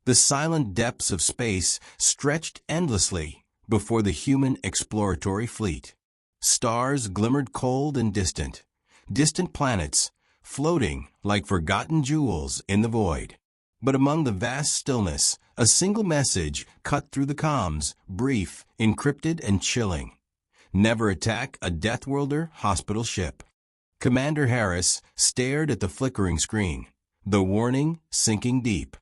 The silent depths of space stretched endlessly before the human exploratory fleet. Stars glimmered cold and distant, distant planets floating like forgotten jewels in the void. But among the vast stillness, a single message cut through the comms, brief, encrypted, and chilling. Never attack a Deathworlder hospital ship. Commander Harris stared at the flickering screen, the warning sinking deep.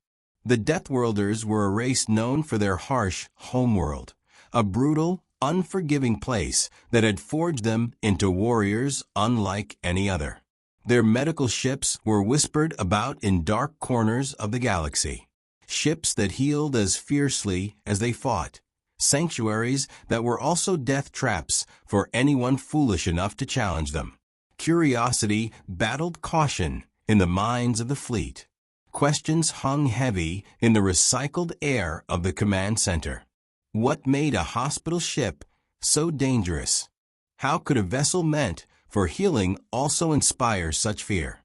The Deathworlders were a race known for their harsh homeworld, a brutal, unforgiving place that had forged them into warriors unlike any other. Their medical ships were whispered about in dark corners of the galaxy. Ships that healed as fiercely as they fought. Sanctuaries that were also death traps for anyone foolish enough to challenge them. Curiosity battled caution in the minds of the fleet. Questions hung heavy in the recycled air of the command center. What made a hospital ship so dangerous? How could a vessel meant for healing also inspire such fear?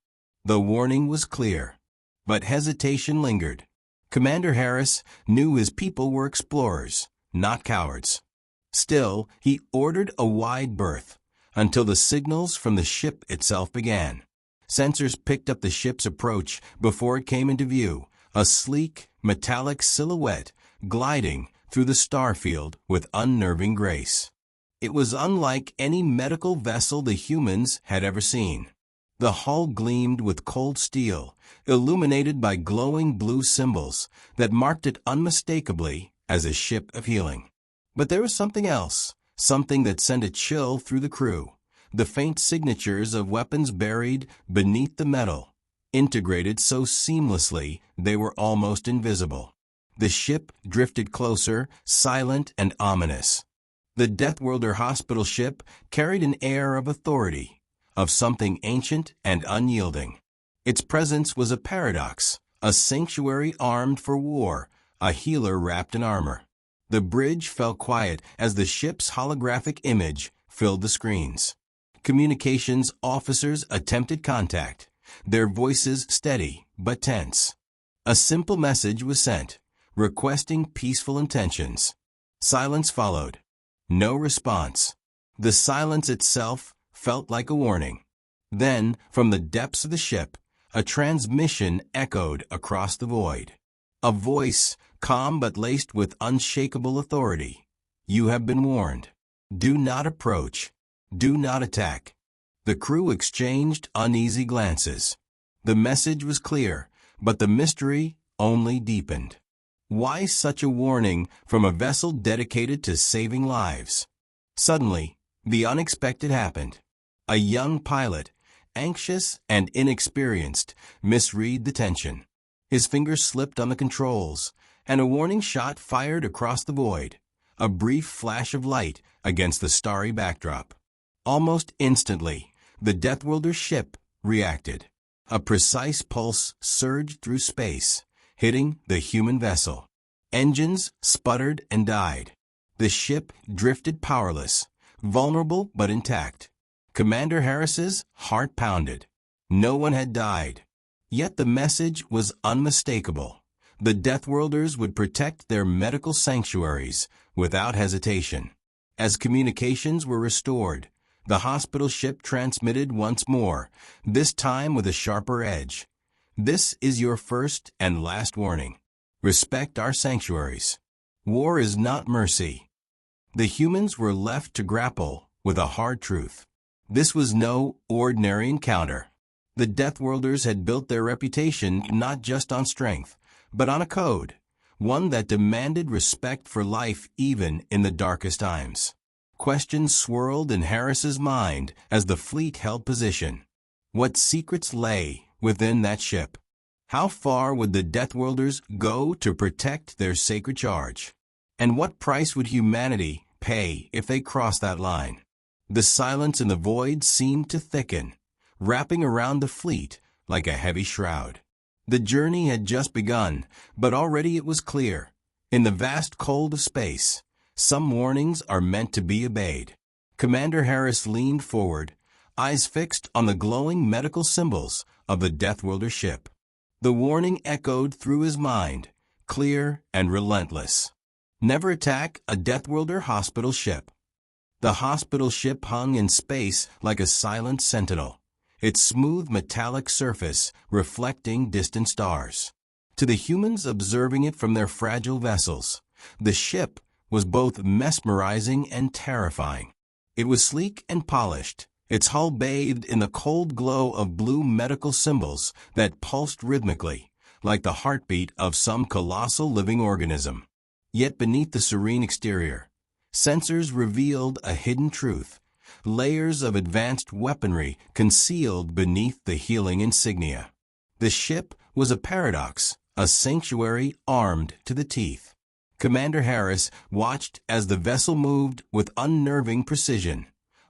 The warning was clear, but hesitation lingered. Commander Harris knew his people were explorers, not cowards. Still, he ordered a wide berth until the signals from the ship itself began. Sensors picked up the ship's approach before it came into view, a sleek, metallic silhouette gliding through the starfield with unnerving grace. It was unlike any medical vessel the humans had ever seen. The hull gleamed with cold steel, illuminated by glowing blue symbols that marked it unmistakably as a ship of healing. But there was something else, something that sent a chill through the crew. The faint signatures of weapons buried beneath the metal, integrated so seamlessly they were almost invisible. The ship drifted closer, silent and ominous. The Deathworlder hospital ship carried an air of authority, of something ancient and unyielding. Its presence was a paradox, a sanctuary armed for war, a healer wrapped in armor. The bridge fell quiet as the ship's holographic image filled the screens. Communications officers attempted contact, their voices steady but tense. A simple message was sent, requesting peaceful intentions. Silence followed. No response. The silence itself felt like a warning. Then, from the depths of the ship, a transmission echoed across the void. A voice, calm but laced with unshakable authority. You have been warned. Do not approach. Do not attack. The crew exchanged uneasy glances. The message was clear, but the mystery only deepened. Why such a warning from a vessel dedicated to saving lives? Suddenly, the unexpected happened. A young pilot, anxious and inexperienced, misread the tension. His fingers slipped on the controls, and a warning shot fired across the void, a brief flash of light against the starry backdrop. Almost instantly, the Deathworlder ship reacted. A precise pulse surged through space, hitting the human vessel. Engines sputtered and died. The ship drifted powerless, vulnerable but intact. Commander Harris's heart pounded. No one had died. Yet the message was unmistakable. The Deathworlders would protect their medical sanctuaries without hesitation. As communications were restored, the hospital ship transmitted once more, this time with a sharper edge. This is your first and last warning. Respect our sanctuaries. War is not mercy. The humans were left to grapple with a hard truth. This was no ordinary encounter. The Deathworlders had built their reputation not just on strength, but on a code, one that demanded respect for life even in the darkest times. Questions swirled in Harris's mind as the fleet held position. What secrets lay within that ship? How far would the Deathworlders go to protect their sacred charge? And what price would humanity pay if they crossed that line? The silence in the void seemed to thicken, wrapping around the fleet like a heavy shroud. The journey had just begun, but already it was clear. In the vast cold of space, some warnings are meant to be obeyed. Commander Harris leaned forward, eyes fixed on the glowing medical symbols of the Deathworlder ship. The warning echoed through his mind, clear and relentless. Never attack a Deathworlder hospital ship. The hospital ship hung in space like a silent sentinel, its smooth metallic surface reflecting distant stars. To the humans observing it from their fragile vessels, the ship was both mesmerizing and terrifying. It was sleek and polished, its hull bathed in the cold glow of blue medical symbols that pulsed rhythmically, like the heartbeat of some colossal living organism. Yet beneath the serene exterior, sensors revealed a hidden truth, layers of advanced weaponry concealed beneath the healing insignia. The ship was a paradox, a sanctuary armed to the teeth. Commander Harris watched as the vessel moved with unnerving precision,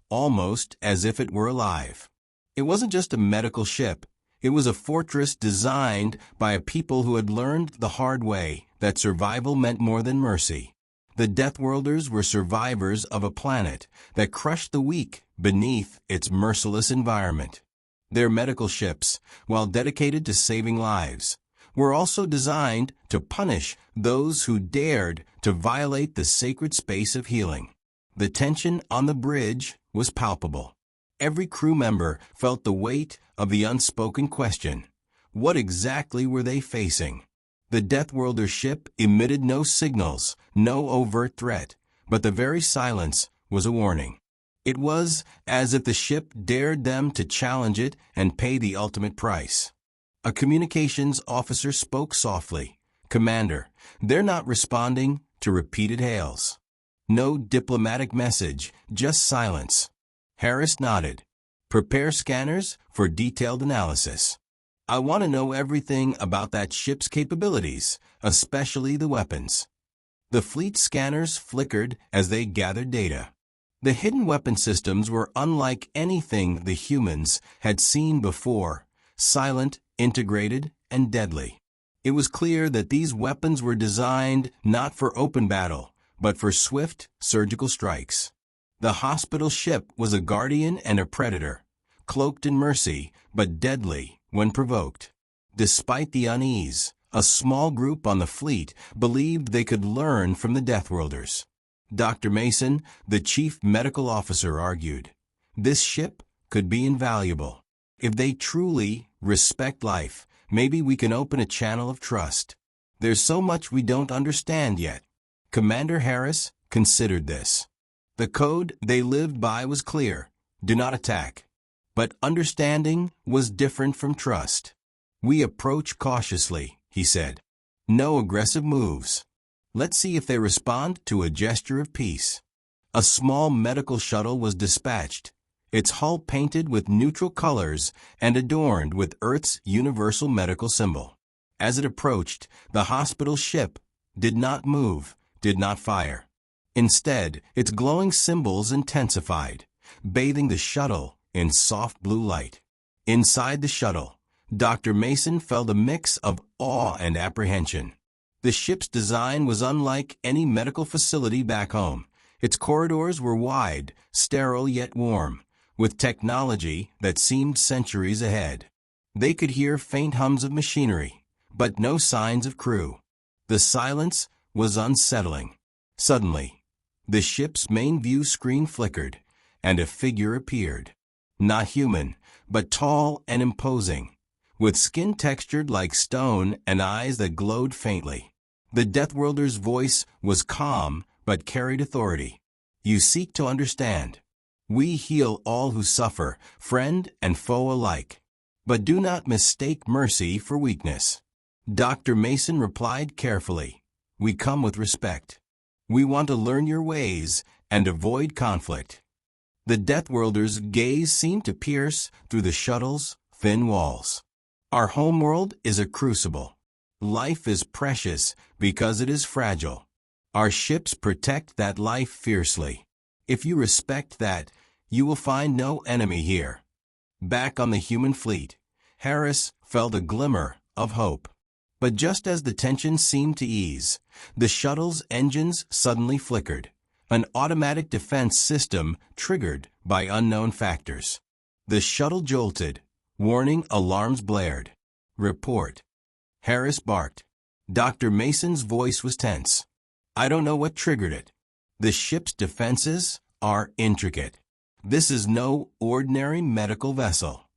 almost as if it were alive. It wasn't just a medical ship. It was a fortress designed by a people who had learned the hard way that survival meant more than mercy. The Deathworlders were survivors of a planet that crushed the weak beneath its merciless environment. Their medical ships, while dedicated to saving lives, were also designed to punish those who dared to violate the sacred space of healing. The tension on the bridge was palpable. Every crew member felt the weight of the unspoken question: what exactly were they facing? The Deathworlder ship emitted no signals, no overt threat, but the very silence was a warning. It was as if the ship dared them to challenge it and pay the ultimate price. A communications officer spoke softly. "Commander, they're not responding to repeated hails." No diplomatic message, just silence. Harris nodded. "Prepare scanners for detailed analysis. I want to know everything about that ship's capabilities, especially the weapons." The fleet scanners flickered as they gathered data. The hidden weapon systems were unlike anything the humans had seen before, silent, integrated, and deadly. It was clear that these weapons were designed not for open battle, but for swift, surgical strikes. The hospital ship was a guardian and a predator, cloaked in mercy, but deadly when provoked. Despite the unease, a small group on the fleet believed they could learn from the Deathworlders. Dr. Mason, the chief medical officer, argued, "This ship could be invaluable. If they truly respect life, maybe we can open a channel of trust. There's so much we don't understand yet." Commander Harris considered this. The code they lived by was clear: do not attack. But understanding was different from trust. "We approach cautiously," he said. "No aggressive moves. Let's see if they respond to a gesture of peace." A small medical shuttle was dispatched, its hull painted with neutral colors and adorned with Earth's universal medical symbol. As it approached, the hospital ship did not move, did not fire. Instead, its glowing symbols intensified, bathing the shuttle in soft blue light. Inside the shuttle, Dr. Mason felt a mix of awe and apprehension. The ship's design was unlike any medical facility back home. Its corridors were wide, sterile yet warm, with technology that seemed centuries ahead. They could hear faint hums of machinery, but no signs of crew. The silence was unsettling. Suddenly, the ship's main view screen flickered, and a figure appeared. Not human, but tall and imposing, with skin textured like stone and eyes that glowed faintly. The Deathworlder's voice was calm, but carried authority. "You seek to understand. We heal all who suffer, friend and foe alike. But do not mistake mercy for weakness." Dr. Mason replied carefully, "We come with respect. We want to learn your ways and avoid conflict." The Deathworlder's gaze seemed to pierce through the shuttle's thin walls. "Our homeworld is a crucible. Life is precious because it is fragile. Our ships protect that life fiercely. If you respect that, you will find no enemy here." Back on the human fleet, Harris felt a glimmer of hope. But just as the tension seemed to ease, the shuttle's engines suddenly flickered, an automatic defense system triggered by unknown factors. The shuttle jolted, warning alarms blared. "Report." Harris barked. Dr. Mason's voice was tense. I don't know what triggered it. The ship's defenses are intricate. This is no ordinary medical vessel.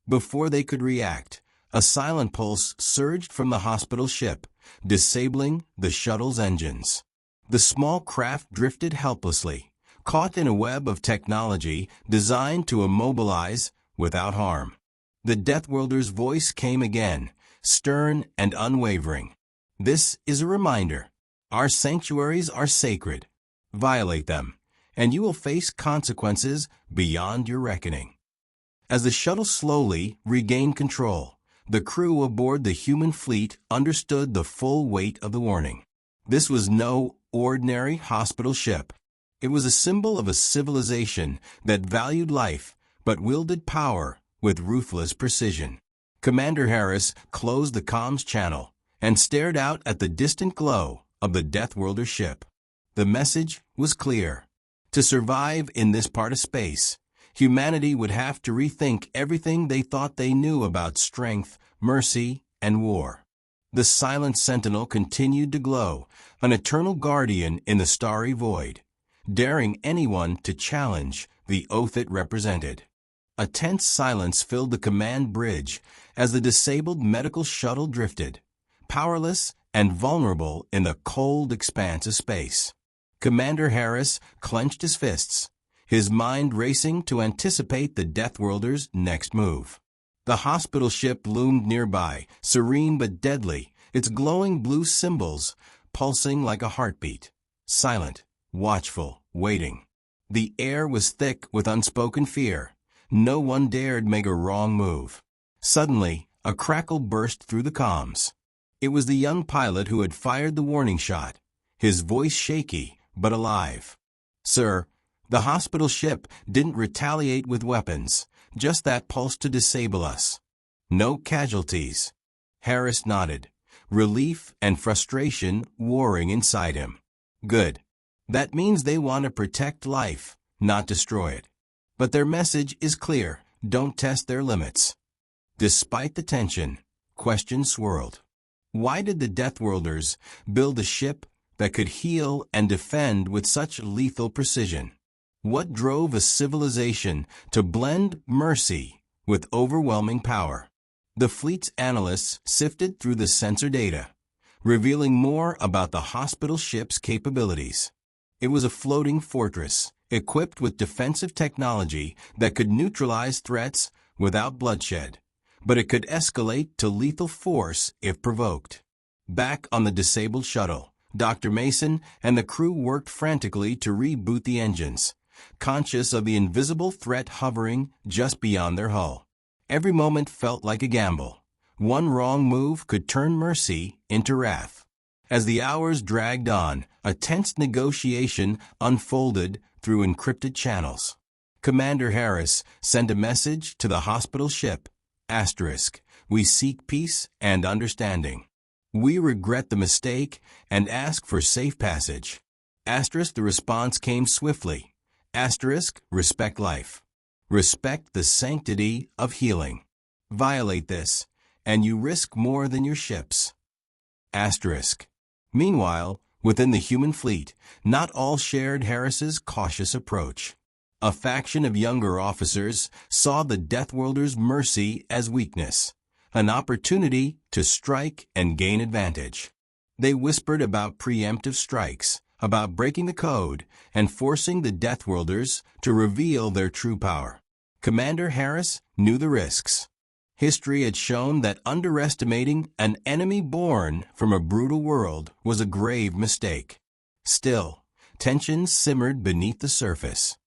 Before they could react, a silent pulse surged from the hospital ship, disabling the shuttle's engines. The small craft drifted helplessly, caught in a web of technology designed to immobilize without harm. The Deathworlder's voice came again, stern and unwavering. This is a reminder. Our sanctuaries are sacred. Violate them, and you will face consequences beyond your reckoning. As the shuttle slowly regained control, the crew aboard the human fleet understood the full weight of the warning. This was no ordinary hospital ship. It was a symbol of a civilization that valued life but wielded power with ruthless precision. Commander Harris closed the comms channel and stared out at the distant glow of the Deathworlder ship. The message was clear. To survive in this part of space, humanity would have to rethink everything they thought they knew about strength, mercy, and war. The silent sentinel continued to glow, an eternal guardian in the starry void, daring anyone to challenge the oath it represented. A tense silence filled the command bridge as the disabled medical shuttle drifted, powerless and vulnerable in the cold expanse of space. Commander Harris clenched his fists, his mind racing to anticipate the Deathworlder's next move. The hospital ship loomed nearby, serene but deadly, its glowing blue symbols pulsing like a heartbeat. Silent, watchful, waiting. The air was thick with unspoken fear. No one dared make a wrong move. Suddenly, a crackle burst through the comms. It was the young pilot who had fired the warning shot, his voice shaky but alive. Sir, the hospital ship didn't retaliate with weapons, just that pulse to disable us. No casualties. Harris nodded, relief and frustration warring inside him. Good. That means they want to protect life, not destroy it. But their message is clear. Don't test their limits. Despite the tension, questions swirled. Why did the Deathworlders build a ship that could heal and defend with such lethal precision? What drove a civilization to blend mercy with overwhelming power? The fleet's analysts sifted through the sensor data, revealing more about the hospital ship's capabilities. It was a floating fortress, equipped with defensive technology that could neutralize threats without bloodshed, but it could escalate to lethal force if provoked. Back on the disabled shuttle, Dr. Mason and the crew worked frantically to reboot the engines, conscious of the invisible threat hovering just beyond their hull. Every moment felt like a gamble. One wrong move could turn mercy into wrath. As the hours dragged on, a tense negotiation unfolded through encrypted channels. Commander Harris sent a message to the hospital ship. Asterisk, we seek peace and understanding. We regret the mistake and ask for safe passage. Asterisk, the response came swiftly. Asterisk, respect life. Respect the sanctity of healing. Violate this, and you risk more than your ships. Asterisk. Meanwhile, within the human fleet, not all shared Harris's cautious approach. A faction of younger officers saw the Deathworlder's mercy as weakness, an opportunity to strike and gain advantage. They whispered about preemptive strikes, about breaking the code and forcing the Deathworlders to reveal their true power. Commander Harris knew the risks. History had shown that underestimating an enemy born from a brutal world was a grave mistake. Still, tensions simmered beneath the surface.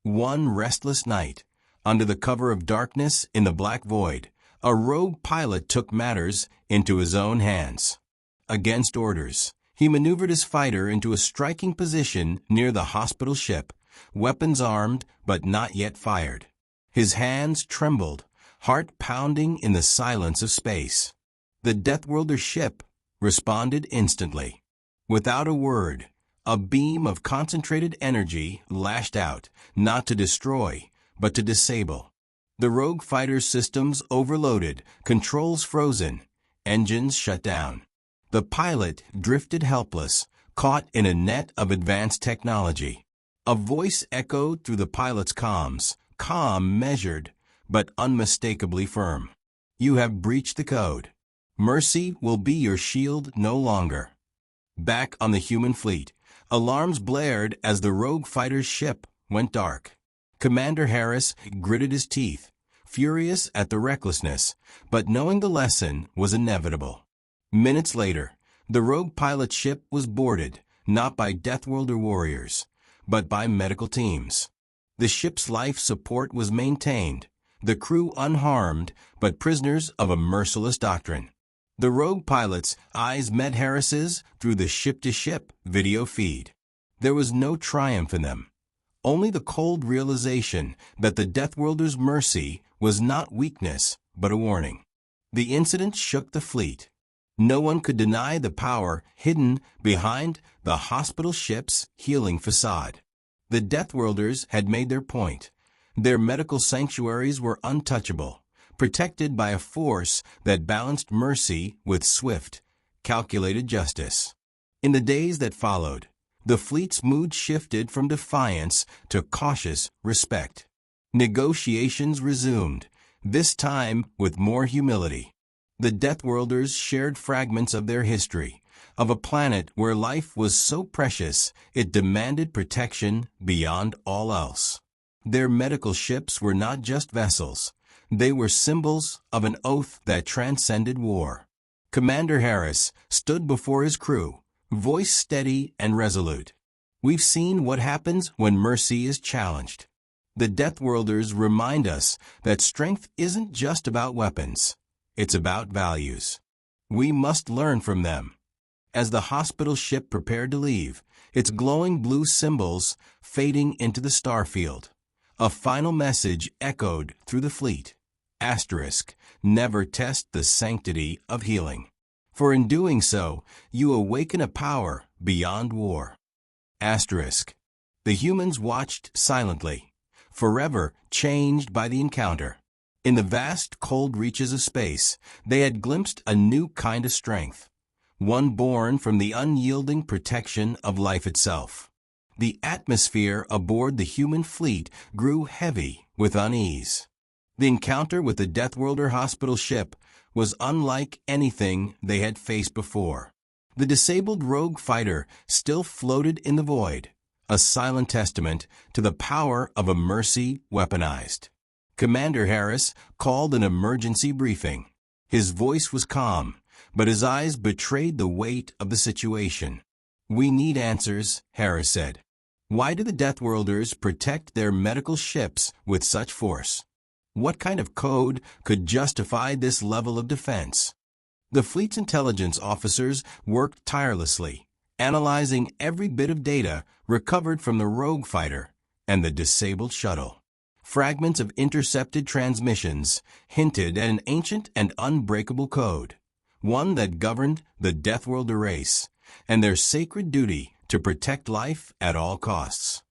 One restless night, under the cover of darkness in the black void, a rogue pilot took matters into his own hands. Against orders, he maneuvered his fighter into a striking position near the hospital ship, weapons armed but not yet fired. His hands trembled, heart pounding in the silence of space. The Deathworlder ship responded instantly. Without a word, a beam of concentrated energy lashed out, not to destroy, but to disable. The rogue fighter's systems overloaded, controls frozen, engines shut down. The pilot drifted helpless, caught in a net of advanced technology. A voice echoed through the pilot's comms, calm, measured, but unmistakably firm. You have breached the code. Mercy will be your shield no longer. Back on the human fleet, alarms blared as the rogue fighter's ship went dark. Commander Harris gritted his teeth, furious at the recklessness, but knowing the lesson was inevitable. Minutes later, the rogue pilot's ship was boarded, not by Deathworlder warriors, but by medical teams. The ship's life support was maintained, the crew unharmed, but prisoners of a merciless doctrine. The rogue pilot's eyes met Harris's through the ship-to-ship video feed. There was no triumph in them, only the cold realization that the Deathworlder's mercy was not weakness, but a warning. The incident shook the fleet. No one could deny the power hidden behind the hospital ship's healing facade. The Deathworlders had made their point. Their medical sanctuaries were untouchable, protected by a force that balanced mercy with swift, calculated justice. In the days that followed, the fleet's mood shifted from defiance to cautious respect. Negotiations resumed, this time with more humility. The Deathworlders shared fragments of their history, of a planet where life was so precious it demanded protection beyond all else. Their medical ships were not just vessels. They were symbols of an oath that transcended war. Commander Harris stood before his crew, voice steady and resolute. We've seen what happens when mercy is challenged. The Deathworlders remind us that strength isn't just about weapons. It's about values. We must learn from them. As the hospital ship prepared to leave, its glowing blue symbols fading into the starfield, a final message echoed through the fleet. Asterisk, never test the sanctity of healing. For in doing so, you awaken a power beyond war. Asterisk. The humans watched silently, forever changed by the encounter. In the vast, cold reaches of space, they had glimpsed a new kind of strength, one born from the unyielding protection of life itself. The atmosphere aboard the human fleet grew heavy with unease. The encounter with the Deathworlder hospital ship was unlike anything they had faced before. The disabled rogue fighter still floated in the void, a silent testament to the power of a mercy weaponized. Commander Harris called an emergency briefing. His voice was calm, but his eyes betrayed the weight of the situation. We need answers, Harris said. Why do the Deathworlders protect their medical ships with such force? What kind of code could justify this level of defense? The fleet's intelligence officers worked tirelessly, analyzing every bit of data recovered from the rogue fighter and the disabled shuttle. Fragments of intercepted transmissions hinted at an ancient and unbreakable code, one that governed the Deathworlder race and their sacred duty to protect life at all costs.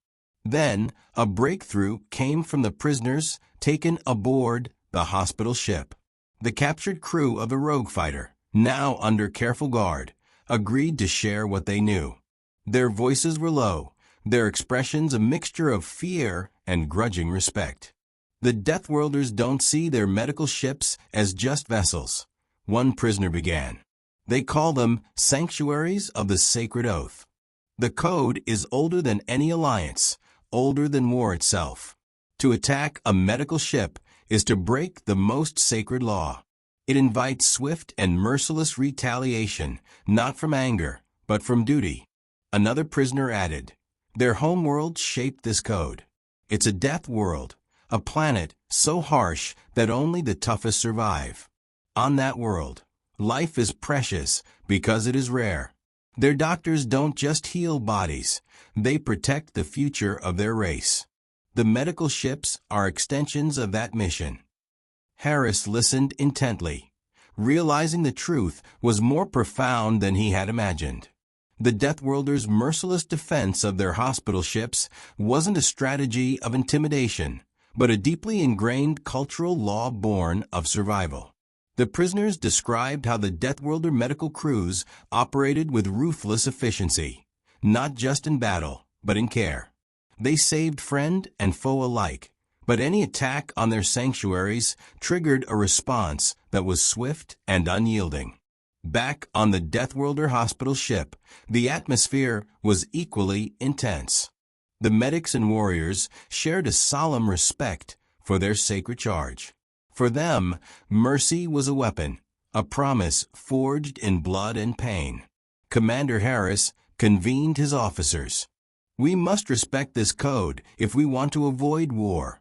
Then, a breakthrough came from the prisoners taken aboard the hospital ship. The captured crew of the rogue fighter, now under careful guard, agreed to share what they knew. Their voices were low, their expressions a mixture of fear and grudging respect. The Deathworlders don't see their medical ships as just vessels, one prisoner began. They call them sanctuaries of the sacred oath. The code is older than any alliance, older than war itself. To attack a medical ship is to break the most sacred law. It invites swift and merciless retaliation, not from anger, but from duty. Another prisoner added, their homeworld shaped this code. It's a death world, a planet so harsh that only the toughest survive. On that world, life is precious because it is rare. Their doctors don't just heal bodies, they protect the future of their race. The medical ships are extensions of that mission. Harris listened intently, realizing the truth was more profound than he had imagined. The Deathworlders' merciless defense of their hospital ships wasn't a strategy of intimidation, but a deeply ingrained cultural law born of survival. The prisoners described how the Deathworlder medical crews operated with ruthless efficiency, not just in battle, but in care. They saved friend and foe alike, but any attack on their sanctuaries triggered a response that was swift and unyielding. Back on the Deathworlder hospital ship, the atmosphere was equally intense. The medics and warriors shared a solemn respect for their sacred charge. For them, mercy was a weapon, a promise forged in blood and pain. Commander Harris convened his officers. We must respect this code if we want to avoid war.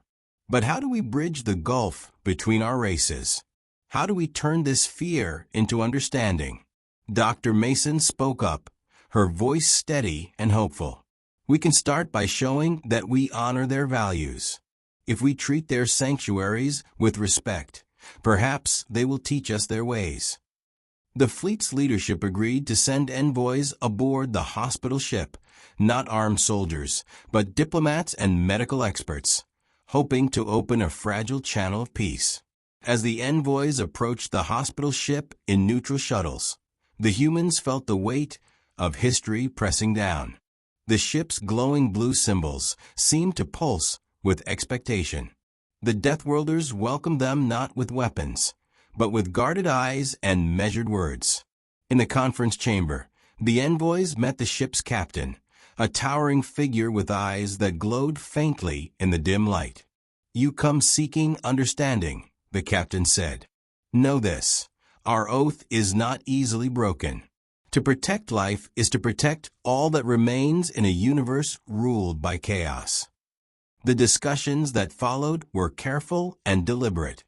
But how do we bridge the gulf between our races? How do we turn this fear into understanding? Dr. Mason spoke up, her voice steady and hopeful. We can start by showing that we honor their values. If we treat their sanctuaries with respect, perhaps they will teach us their ways. The fleet's leadership agreed to send envoys aboard the hospital ship, not armed soldiers, but diplomats and medical experts, hoping to open a fragile channel of peace. As the envoys approached the hospital ship in neutral shuttles, the humans felt the weight of history pressing down. The ship's glowing blue symbols seemed to pulse with expectation. The Deathworlders welcomed them not with weapons, but with guarded eyes and measured words. In the conference chamber, the envoys met the ship's captain, a towering figure with eyes that glowed faintly in the dim light. You come seeking understanding, the captain said. Know this, our oath is not easily broken. To protect life is to protect all that remains in a universe ruled by chaos. The discussions that followed were careful and deliberate.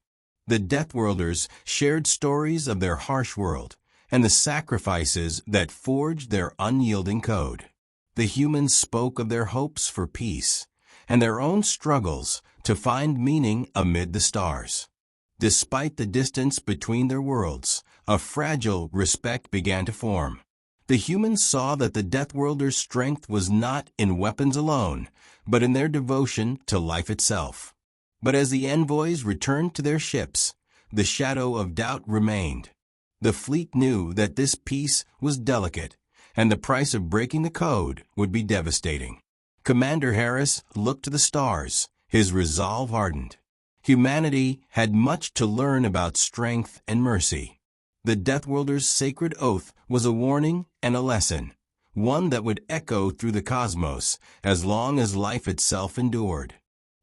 The Deathworlders shared stories of their harsh world and the sacrifices that forged their unyielding code. The humans spoke of their hopes for peace and their own struggles to find meaning amid the stars. Despite the distance between their worlds, a fragile respect began to form. The humans saw that the Deathworlders' strength was not in weapons alone, but in their devotion to life itself. But as the envoys returned to their ships, the shadow of doubt remained. The fleet knew that this peace was delicate, and the price of breaking the code would be devastating. Commander Harris looked to the stars, his resolve hardened. Humanity had much to learn about strength and mercy. The Deathworlder's sacred oath was a warning and a lesson, one that would echo through the cosmos as long as life itself endured.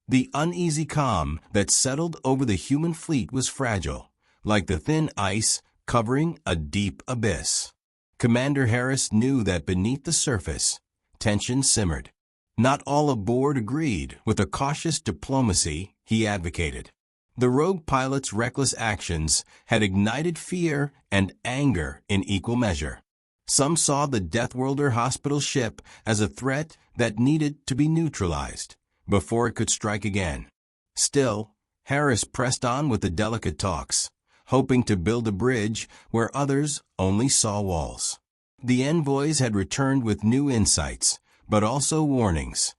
The uneasy calm that settled over the human fleet was fragile, like the thin ice covering a deep abyss. Commander Harris knew that beneath the surface, tension simmered. Not all aboard agreed with the cautious diplomacy he advocated. The rogue pilot's reckless actions had ignited fear and anger in equal measure. Some saw the Deathworlder hospital ship as a threat that needed to be neutralized before it could strike again. Still, Harris pressed on with the delicate talks, hoping to build a bridge where others only saw walls. The envoys had returned with new insights, but also warnings.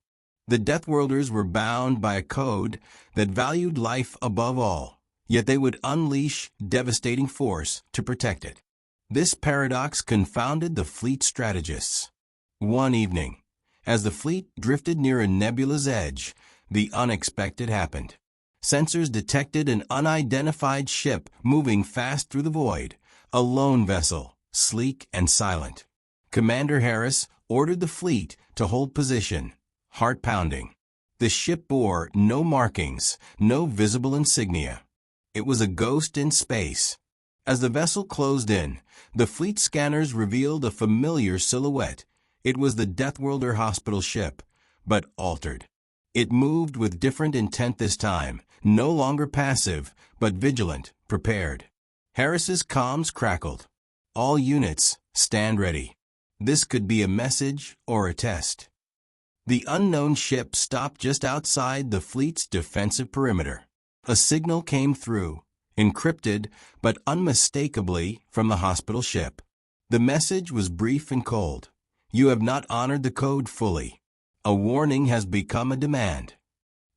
The Deathworlders were bound by a code that valued life above all, yet they would unleash devastating force to protect it. This paradox confounded the fleet strategists. One evening, as the fleet drifted near a nebula's edge, the unexpected happened. Sensors detected an unidentified ship moving fast through the void, a lone vessel, sleek and silent. Commander Harris ordered the fleet to hold position, heart pounding. The ship bore no markings, no visible insignia. It was a ghost in space. As the vessel closed in, the fleet scanners revealed a familiar silhouette. It was the Deathworlder hospital ship, but altered. It moved with different intent this time, no longer passive, but vigilant, prepared. Harris's comms crackled. All units, stand ready. This could be a message or a test. The unknown ship stopped just outside the fleet's defensive perimeter. A signal came through, encrypted but unmistakably from the hospital ship. The message was brief and cold. You have not honored the code fully. A warning has become a demand.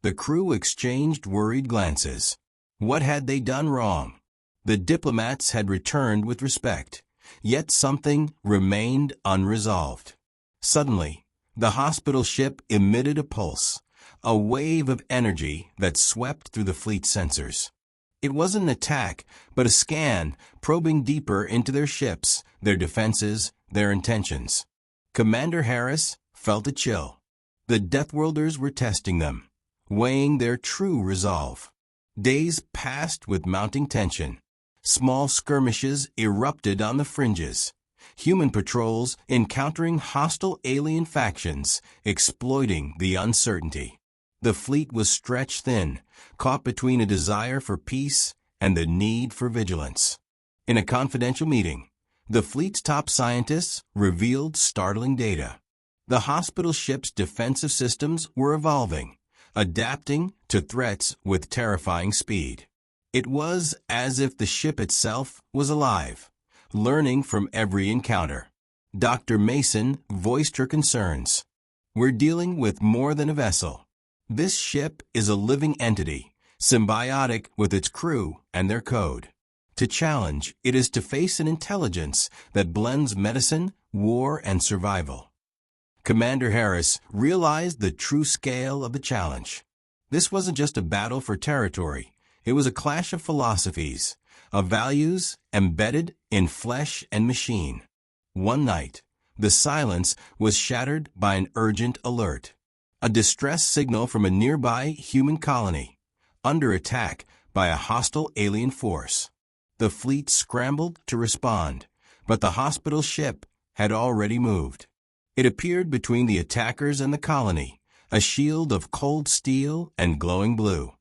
The crew exchanged worried glances. What had they done wrong? The diplomats had returned with respect, yet something remained unresolved. Suddenly, the hospital ship emitted a pulse, a wave of energy that swept through the fleet's sensors. It wasn't an attack, but a scan, probing deeper into their ships, their defenses, their intentions. Commander Harris felt a chill. The Deathworlders were testing them, weighing their true resolve. Days passed with mounting tension. Small skirmishes erupted on the fringes. Human patrols encountering hostile alien factions, exploiting the uncertainty. The fleet was stretched thin, caught between a desire for peace and the need for vigilance. In a confidential meeting, the fleet's top scientists revealed startling data. The hospital ship's defensive systems were evolving, adapting to threats with terrifying speed. It was as if the ship itself was alive, learning from every encounter. Dr. Mason voiced her concerns. "We're dealing with more than a vessel. This ship is a living entity, symbiotic with its crew and their code. To challenge, it is to face an intelligence that blends medicine, war, and survival." Commander Harris realized the true scale of the challenge. This wasn't just a battle for territory. It was a clash of philosophies, of values embedded in flesh and machine. One night, the silence was shattered by an urgent alert. A distress signal from a nearby human colony, under attack by a hostile alien force. The fleet scrambled to respond, but the hospital ship had already moved. It appeared between the attackers and the colony, a shield of cold steel and glowing blue.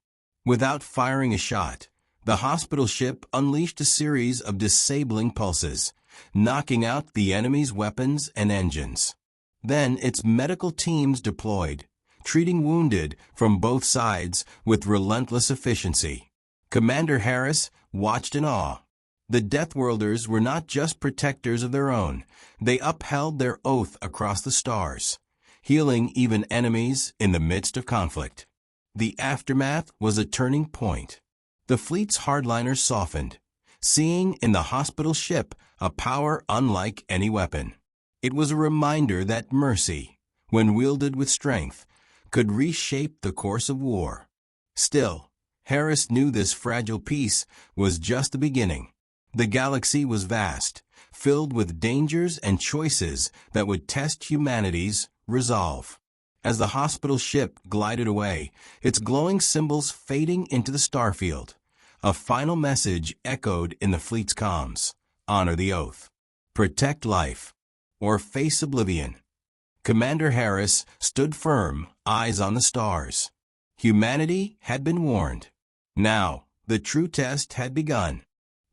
Without firing a shot, the hospital ship unleashed a series of disabling pulses, knocking out the enemy's weapons and engines. Then its medical teams deployed, treating wounded from both sides with relentless efficiency. Commander Harris watched in awe. The Deathworlders were not just protectors of their own, they upheld their oath across the stars, healing even enemies in the midst of conflict. The aftermath was a turning point. The fleet's hardliners softened, seeing in the hospital ship a power unlike any weapon. It was a reminder that mercy, when wielded with strength, could reshape the course of war. Still, Harris knew this fragile peace was just the beginning. The galaxy was vast, filled with dangers and choices that would test humanity's resolve. As the hospital ship glided away, its glowing symbols fading into the starfield, a final message echoed in the fleet's comms: honor the oath, protect life, or face oblivion. Commander Harris stood firm, eyes on the stars. Humanity had been warned. Now, the true test had begun.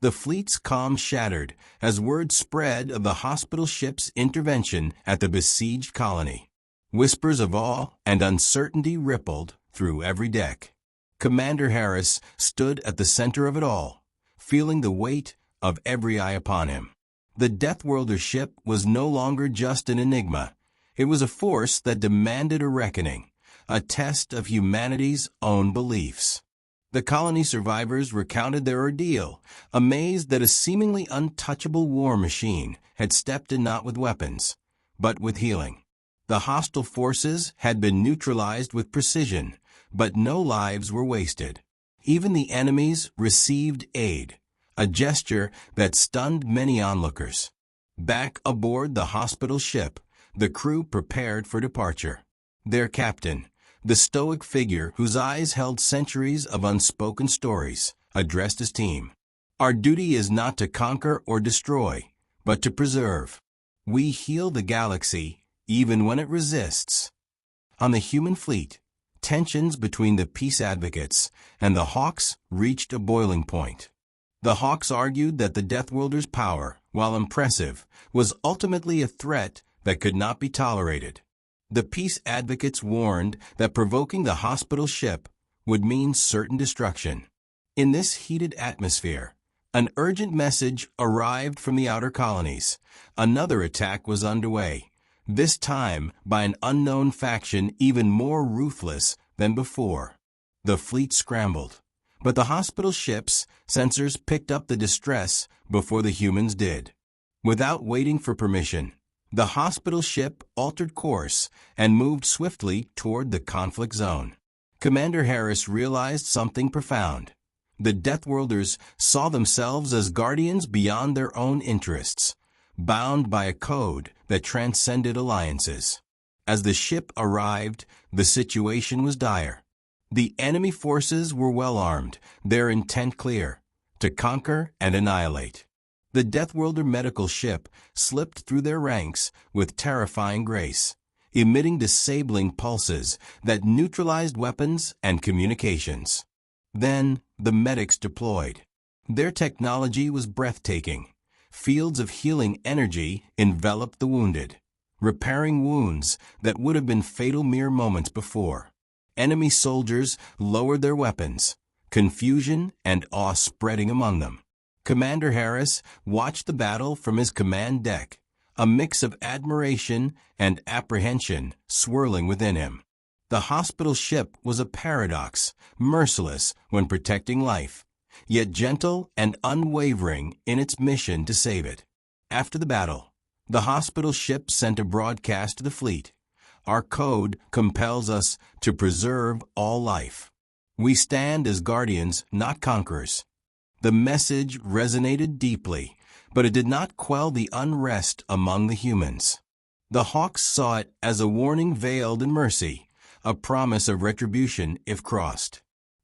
The fleet's calm shattered as word spread of the hospital ship's intervention at the besieged colony. Whispers of awe and uncertainty rippled through every deck. Commander Harris stood at the center of it all, feeling the weight of every eye upon him. The Deathworlder ship was no longer just an enigma. It was a force that demanded a reckoning, a test of humanity's own beliefs. The colony survivors recounted their ordeal, amazed that a seemingly untouchable war machine had stepped in not with weapons, but with healing. The hostile forces had been neutralized with precision, but no lives were wasted. Even the enemies received aid, a gesture that stunned many onlookers. Back aboard the hospital ship, the crew prepared for departure. Their captain, the stoic figure whose eyes held centuries of unspoken stories, addressed his team. "Our duty is not to conquer or destroy, but to preserve. We heal the galaxy even when it resists." On the human fleet, tensions between the peace advocates and the Hawks reached a boiling point. The Hawks argued that the Deathworlders' power, while impressive, was ultimately a threat that could not be tolerated. The peace advocates warned that provoking the hospital ship would mean certain destruction. In this heated atmosphere, an urgent message arrived from the outer colonies. Another attack was underway, this time by an unknown faction even more ruthless than before. The fleet scrambled, But the hospital ship's sensors picked up the distress before the humans did. Without waiting for permission, the hospital ship altered course and moved swiftly toward the conflict zone. Commander Harris realized something profound. The Deathworlders saw themselves as guardians beyond their own interests, bound by a code that transcended alliances. As the ship arrived, the situation was dire. The enemy forces were well armed, their intent clear: to conquer and annihilate. The Deathworlder medical ship slipped through their ranks with terrifying grace, emitting disabling pulses that neutralized weapons and communications. Then the medics deployed. Their technology was breathtaking. Fields of healing energy enveloped the wounded, repairing wounds that would have been fatal mere moments before. Enemy soldiers lowered their weapons, confusion and awe spreading among them. Commander Harris watched the battle from his command deck, a mix of admiration and apprehension swirling within him. The hospital ship was a paradox, merciless when protecting life, yet gentle and unwavering in its mission to save it. After the battle, the hospital ship sent a broadcast to the fleet. Our code compels us to preserve all life. We stand as guardians, not conquerors. The message resonated deeply, but it did not quell the unrest among the humans. The Hawks saw it as a warning veiled in mercy, a promise of retribution if crossed.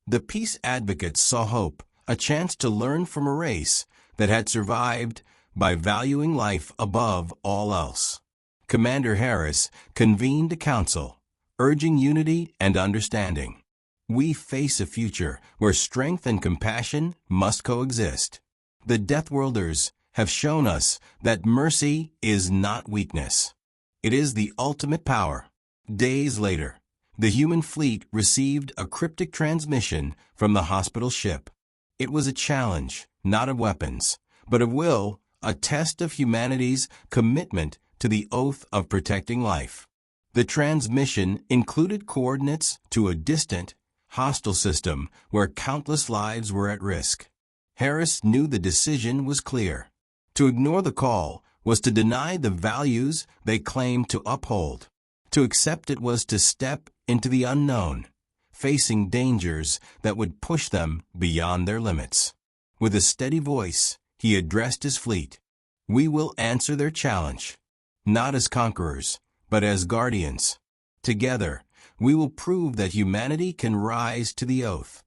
The peace advocates saw hope, a chance to learn from a race that had survived by valuing life above all else. Commander Harris convened a council, urging unity and understanding. We face a future where strength and compassion must coexist. The Deathworlders have shown us that mercy is not weakness. It is the ultimate power. Days later, the human fleet received a cryptic transmission from the hospital ship. It was a challenge, not of weapons, but of will, a test of humanity's commitment to the oath of protecting life. The transmission included coordinates to a distant, hostile system where countless lives were at risk. Harris knew the decision was clear. To ignore the call was to deny the values they claimed to uphold. To accept it was to step into the unknown, facing dangers that would push them beyond their limits. With a steady voice, he addressed his fleet. We will answer their challenge, not as conquerors, but as guardians. Together, we will prove that humanity can rise to the oath.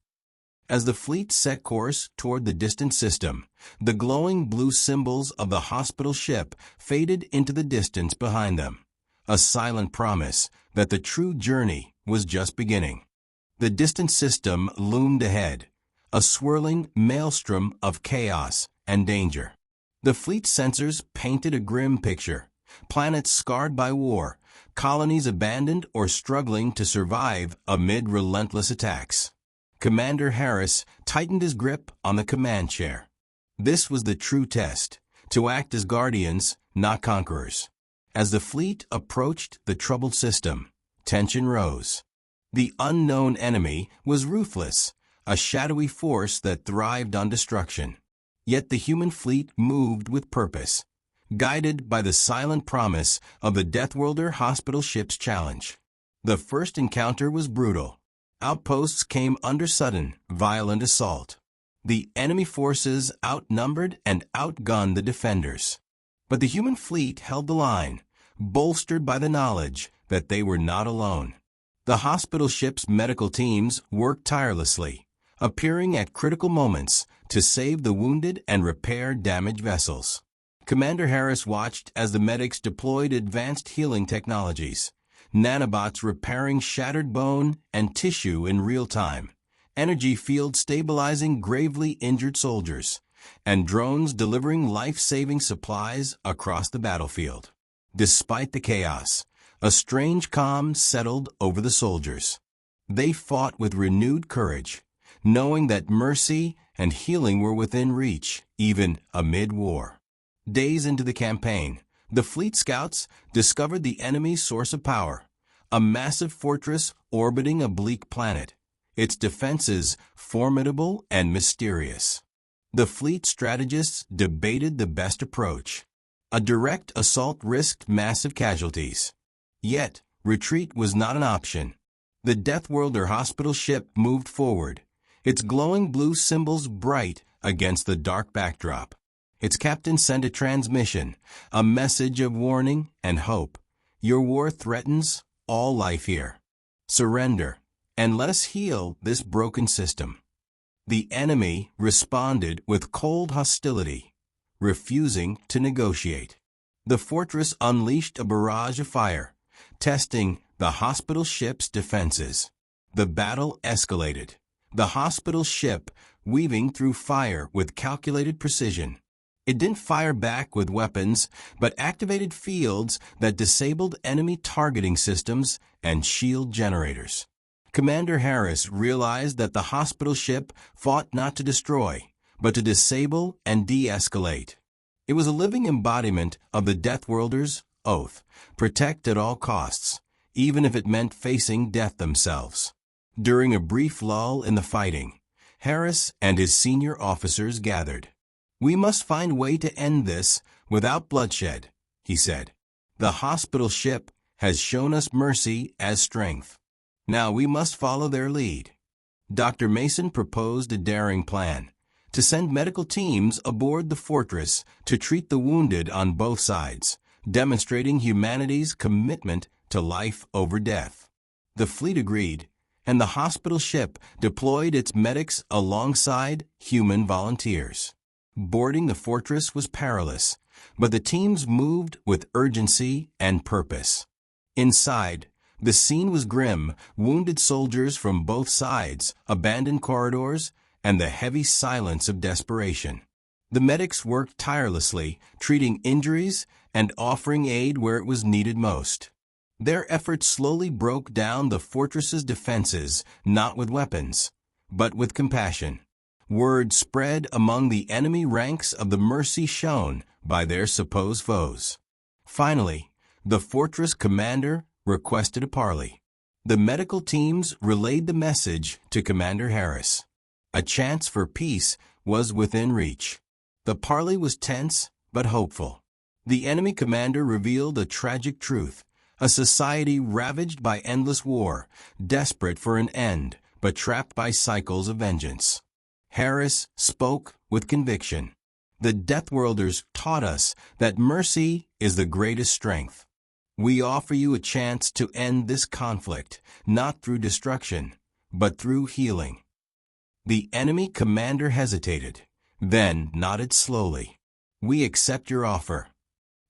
As the fleet set course toward the distant system, the glowing blue symbols of the hospital ship faded into the distance behind them, a silent promise that the true journey was just beginning. The distant system loomed ahead, a swirling maelstrom of chaos and danger. The fleet's sensors painted a grim picture: planets scarred by war, colonies abandoned or struggling to survive amid relentless attacks. Commander Harris tightened his grip on the command chair. This was the true test, to act as guardians, not conquerors. As the fleet approached the troubled system, tension rose. The unknown enemy was ruthless, a shadowy force that thrived on destruction. Yet the human fleet moved with purpose, guided by the silent promise of the Deathworlder hospital ship's challenge. The first encounter was brutal. Outposts came under sudden, violent assault. The enemy forces outnumbered and outgunned the defenders. But the human fleet held the line, bolstered by the knowledge that they were not alone. The hospital ship's medical teams worked tirelessly, appearing at critical moments to save the wounded and repair damaged vessels. Commander Harris watched as the medics deployed advanced healing technologies, nanobots repairing shattered bone and tissue in real time, energy fields stabilizing gravely injured soldiers, and drones delivering life-saving supplies across the battlefield. Despite the chaos, a strange calm settled over the soldiers. They fought with renewed courage, knowing that mercy and healing were within reach, even amid war. Days into the campaign, the fleet scouts discovered the enemy's source of power, a massive fortress orbiting a bleak planet, its defenses formidable and mysterious. The fleet strategists debated the best approach. A direct assault risked massive casualties. Yet, retreat was not an option. The Deathworlder hospital ship moved forward, its glowing blue symbols bright against the dark backdrop. Its captain sent a transmission, a message of warning and hope. Your war threatens all life here. Surrender, and let us heal this broken system. The enemy responded with cold hostility, refusing to negotiate. The fortress unleashed a barrage of fire, testing the hospital ship's defenses. The battle escalated, the hospital ship weaving through fire with calculated precision. It didn't fire back with weapons, but activated fields that disabled enemy targeting systems and shield generators. Commander Harris realized that the hospital ship fought not to destroy, but to disable and de-escalate. It was a living embodiment of the Deathworlder's oath: protect at all costs, even if it meant facing death themselves. During a brief lull in the fighting, Harris and his senior officers gathered. We must find a way to end this without bloodshed, he said. The hospital ship has shown us mercy as strength. Now we must follow their lead. Dr. Mason proposed a daring plan: to send medical teams aboard the fortress to treat the wounded on both sides, demonstrating humanity's commitment to life over death. The fleet agreed, and the hospital ship deployed its medics alongside human volunteers. Boarding the fortress was perilous, but the teams moved with urgency and purpose. Inside, the scene was grim: wounded soldiers from both sides, abandoned corridors, and the heavy silence of desperation. The medics worked tirelessly, treating injuries and offering aid where it was needed most. Their efforts slowly broke down the fortress's defenses, not with weapons, but with compassion. Word spread among the enemy ranks of the mercy shown by their supposed foes. Finally, the fortress commander requested a parley. The medical teams relayed the message to Commander Harris. A chance for peace was within reach. The parley was tense but hopeful. The enemy commander revealed a tragic truth: a society ravaged by endless war, desperate for an end, but trapped by cycles of vengeance. Harris spoke with conviction. The Deathworlders taught us that mercy is the greatest strength. We offer you a chance to end this conflict, not through destruction, but through healing. The enemy commander hesitated, then nodded slowly. We accept your offer.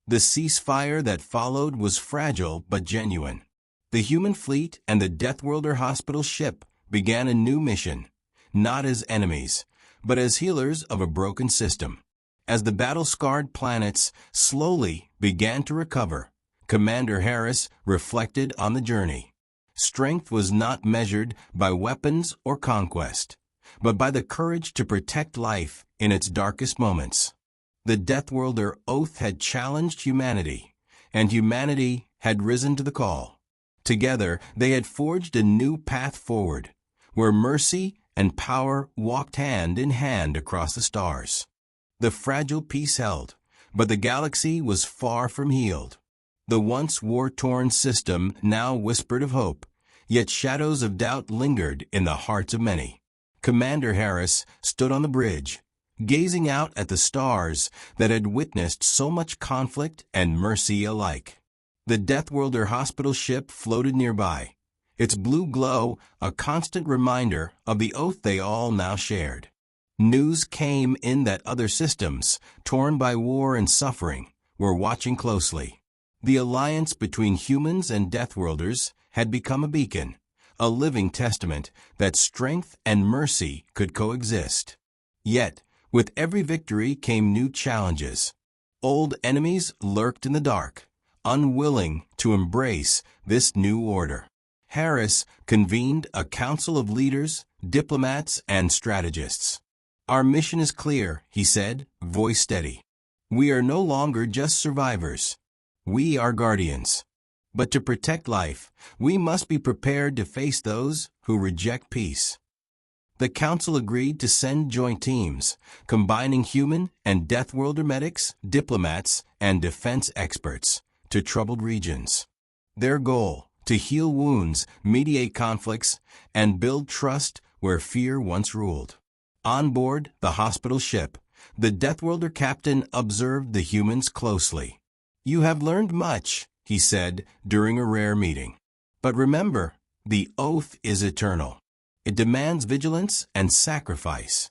The ceasefire that followed was fragile but genuine. The human fleet and the Deathworlder hospital ship began a new mission, not as enemies, but as healers of a broken system. As the battle-scarred planets slowly began to recover, Commander Harris reflected on the journey. Strength was not measured by weapons or conquest, but by the courage to protect life in its darkest moments. The Deathworlder oath had challenged humanity, and humanity had risen to the call. Together, they had forged a new path forward, where mercy and power walked hand in hand across the stars. The fragile peace held, but the galaxy was far from healed. The once war-torn system now whispered of hope, yet shadows of doubt lingered in the hearts of many. Commander Harris stood on the bridge, gazing out at the stars that had witnessed so much conflict and mercy alike. The Deathworlder hospital ship floated nearby, its blue glow a constant reminder of the oath they all now shared. News came in that other systems, torn by war and suffering, were watching closely. The alliance between humans and Deathworlders had become a beacon, a living testament that strength and mercy could coexist. Yet, with every victory came new challenges. Old enemies lurked in the dark, unwilling to embrace this new order. Harris convened a council of leaders, diplomats, and strategists. Our mission is clear, he said, voice steady. We are no longer just survivors. We are guardians. But to protect life, we must be prepared to face those who reject peace. The Council agreed to send joint teams, combining human and Deathworlder medics, diplomats, and defense experts, to troubled regions. Their goal: to heal wounds, mediate conflicts, and build trust where fear once ruled. On board the hospital ship, the Deathworlder captain observed the humans closely. "You have learned much," he said during a rare meeting. "But remember, the oath is eternal. It demands vigilance and sacrifice."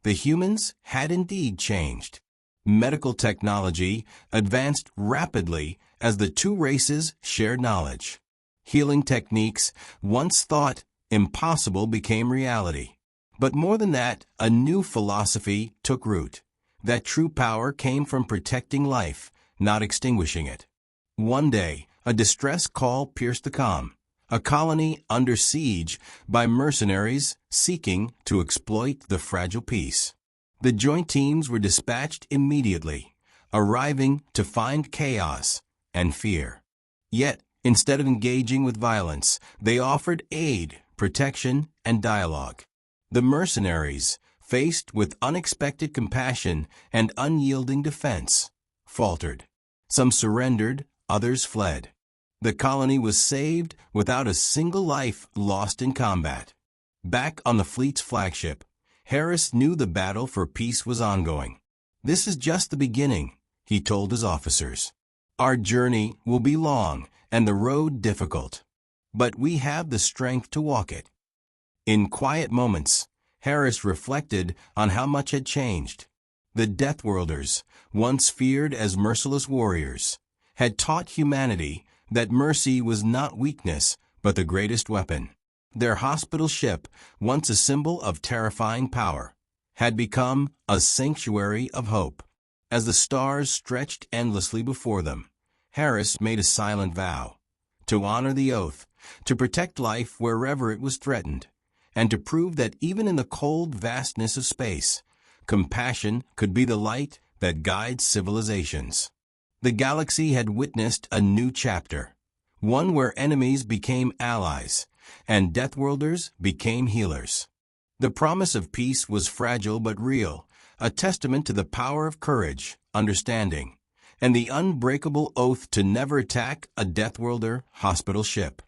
The humans had indeed changed. Medical technology advanced rapidly as the two races shared knowledge. Healing techniques, once thought impossible, became reality. But more than that, a new philosophy took root: that true power came from protecting life, not extinguishing it. One day, a distress call pierced the calm. A colony under siege by mercenaries seeking to exploit the fragile peace. The joint teams were dispatched immediately, arriving to find chaos and fear. Yet, instead of engaging with violence, they offered aid, protection, and dialogue. The mercenaries, faced with unexpected compassion and unyielding defense, faltered. Some surrendered, others fled. The colony was saved without a single life lost in combat. Back on the fleet's flagship, Harris knew the battle for peace was ongoing. "This is just the beginning," he told his officers. "Our journey will be long and the road difficult, but we have the strength to walk it." In quiet moments, Harris reflected on how much had changed. The Deathworlders, once feared as merciless warriors, had taught humanity that mercy was not weakness, but the greatest weapon. Their hospital ship, once a symbol of terrifying power, had become a sanctuary of hope. As the stars stretched endlessly before them, Harris made a silent vow: to honor the oath, to protect life wherever it was threatened, and to prove that even in the cold vastness of space, compassion could be the light that guides civilizations. The galaxy had witnessed a new chapter, one where enemies became allies and Deathworlders became healers. The promise of peace was fragile but real, a testament to the power of courage, understanding, and the unbreakable oath to never attack a Deathworlder hospital ship.